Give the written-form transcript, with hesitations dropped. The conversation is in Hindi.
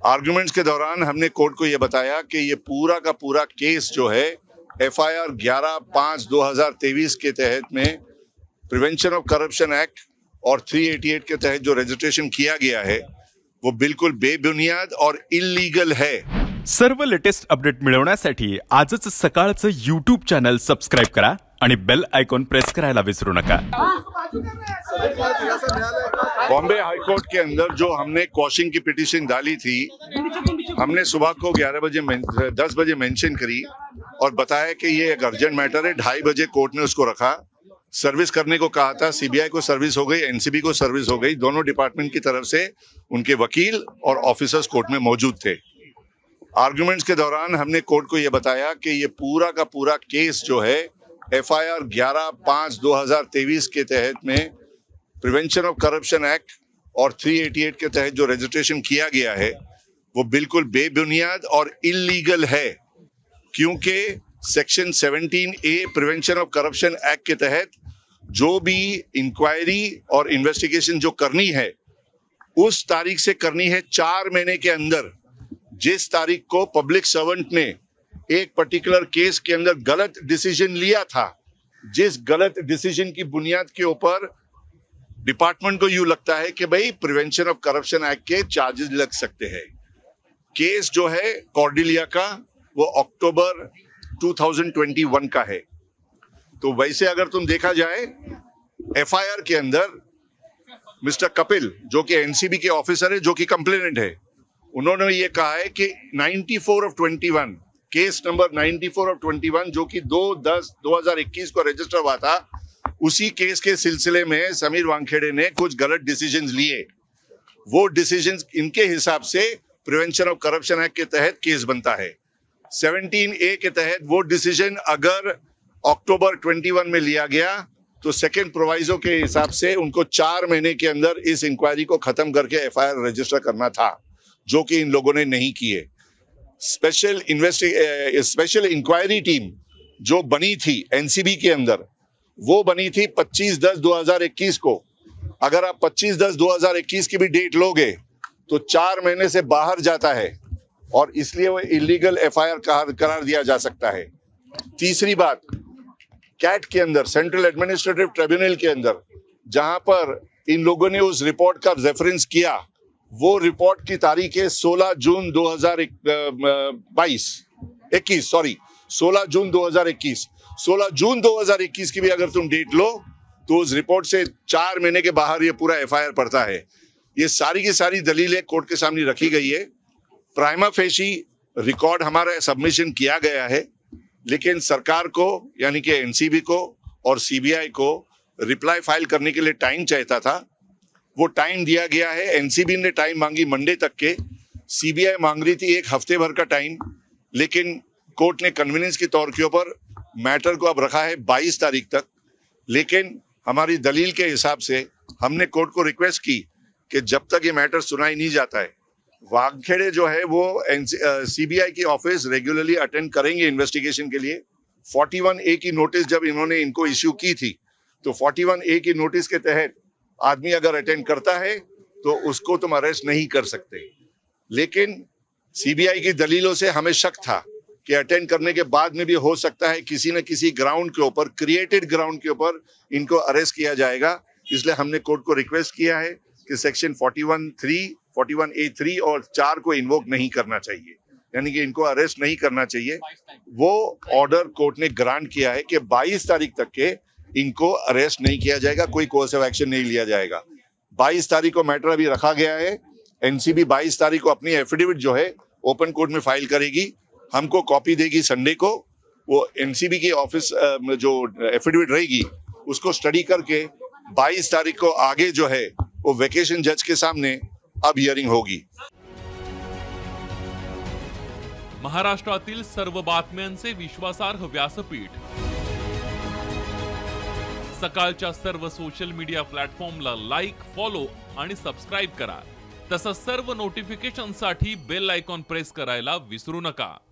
आर्गुमेंट्स के दौरान हमने कोर्ट को यह बताया कि ये पूरा का पूरा केस जो है FIR 11/5/2023 के तहत में प्रिवेंशन ऑफ करप्शन एक्ट और 388 के तहत जो रजिस्ट्रेशन किया गया है वो बिल्कुल बेबुनियाद और इल्लीगल है। सर्व लेटेस्ट अपडेट मिळवण्यासाठी आजच सकाळचं YouTube चॅनल सबस्क्राइब करा आणि बेल आयकॉन प्रेस करायला विसरू नका। बॉम्बे हाई कोर्ट के अंदर जो हमने क्वॉशिंग की पिटीशन डाली थी, हमने सुबह को 10 बजे मेंशन करी और बताया कि ये एक अर्जेंट मैटर है। 2:30 बजे कोर्ट ने उसको रखा, सर्विस करने को कहा था। CBI को सर्विस हो गई, NCB को सर्विस हो गई। दोनों डिपार्टमेंट की तरफ से उनके वकील और ऑफिसर्स कोर्ट में मौजूद थे। आर्गुमेंट्स के दौरान हमने कोर्ट को यह बताया कि ये पूरा का पूरा केस जो है FIR 11/5/2023 के तहत में प्रिवेंशन ऑफ करप्शन एक्ट और 388 के तहत जो रजिस्ट्रेशन किया गया है वो बिल्कुल बेबुनियाद और इल्लीगल है, क्योंकि section 17A prevention of corruption act के तहत जो भी इंक्वायरी और इन्वेस्टिगेशन जो करनी है उस तारीख से करनी है 4 महीने के अंदर। जिस तारीख को पब्लिक सर्वेंट ने एक पर्टिकुलर केस के अंदर गलत डिसीजन लिया था, जिस गलत डिसीजन की बुनियाद के ऊपर डिपार्टमेंट को यूं लगता है कि भाई प्रिवेंशन ऑफ करप्शन एक्ट के चार्जेस लग सकते हैं। केस जो है कॉर्डिलिया का वो अक्टूबर 2021 का है। तो वैसे अगर तुम देखा जाए FIR के अंदर मिस्टर कपिल जो कि NCB के ऑफिसर है, जो कि कंप्लेनेंट है, उन्होंने ये कहा है कि 94/21 केस नंबर 94/21 जो कि 2/10/2021 को रजिस्टर हुआ था, उसी केस के सिलसिले में समीर वानखेड़े ने कुछ गलत डिसीजंस लिए। वो डिसीजंस इनके हिसाब से प्रिवेंशन ऑफ करप्शन एक्ट के तहत केस बनता है। 17A के तहत वो डिसीजन अगर अक्टूबर 21 में लिया गया तो सेकेंड प्रोवाइजो के हिसाब से उनको 4 महीने के अंदर इस इंक्वायरी को खत्म करके FIR रजिस्टर करना था, जो कि इन लोगों ने नहीं किए। स्पेशल इंक्वायरी टीम जो बनी थी NCB के अंदर, वो बनी थी 25/10/2021 को। अगर आप 25/10/2021 की भी डेट लोगे तो 4 महीने से बाहर जाता है और इसलिए वो इलीगल FIR करार दिया जा सकता है। तीसरी बात, कैट के अंदर, सेंट्रल एडमिनिस्ट्रेटिव ट्रिब्यूनल के अंदर, जहां पर इन लोगों ने उस रिपोर्ट का रेफरेंस किया, वो रिपोर्ट की तारीख है 16 जून 2021 16 जून 2021। 16 जून 2021 की भी अगर तुम डेट लो तो उस रिपोर्ट से 4 महीने के बाहर ये पूरा FIR पड़ता है। ये सारी की सारी दलीलें कोर्ट के सामने रखी गई है। प्राइमा फेशी रिकॉर्ड हमारा सबमिशन किया गया है, लेकिन सरकार को यानी कि NCB को और CBI को रिप्लाई फाइल करने के लिए टाइम चाहता था। वो टाइम दिया गया है। NCB ने टाइम मांगी मंडे तक के, CBI मांग रही थी 1 हफ्ते भर का टाइम, लेकिन कोर्ट ने कन्वीनियंस के तौर के ऊपर मैटर को अब रखा है 22 तारीख तक। लेकिन हमारी दलील के हिसाब से हमने कोर्ट को रिक्वेस्ट की कि जब तक ये मैटर सुनाई नहीं जाता है, वानखेड़े जो है वो CBI की ऑफिस रेगुलरली अटेंड करेंगे इन्वेस्टिगेशन के लिए। 41A की नोटिस जब इन्होंने इनको इश्यू की थी तो 41A की नोटिस के तहत आदमी अगर अटेंड करता है तो उसको तुम अरेस्ट नहीं कर सकते। लेकिन CBI की दलीलों से हमें शक था कि अटेंड करने के बाद में भी हो सकता है किसी न किसी ग्राउंड के ऊपर, क्रिएटेड ग्राउंड के ऊपर इनको अरेस्ट किया जाएगा। इसलिए हमने कोर्ट को रिक्वेस्ट किया है कि सेक्शन 41A3 और 4 को इन्वोक नहीं करना चाहिए, यानी कि इनको अरेस्ट नहीं करना चाहिए। वो ऑर्डर कोर्ट ने ग्रांट किया है कि 22 तारीख तक के इनको अरेस्ट नहीं किया जाएगा, कोई कोर्सिव एक्शन नहीं लिया जाएगा। 22 तारीख को मैटर अभी रखा गया है। NCB 22 तारीख को अपनी एफिडेविट जो है ओपन कोर्ट में फाइल करेगी, हमको कॉपी देगी संडे को। वो NCB की ऑफिस जो एफिडेविट रहेगी उसको स्टडी करके 22 तारीख को आगे जो है वो वेकेशन जज के सामने अब हियरिंग होगी। महाराष्ट्रातील सर्व बातम्यांचे विश्वासार्ह व्यासपीठ, सकाळच्या सर्व सोशल मीडिया प्लॅटफॉर्मला लाईक, फॉलो आणि सबस्क्राइब करा। तसंच सर्व नोटिफिकेशनसाठी बेल आयकॉन प्रेस करायला विसरू नका।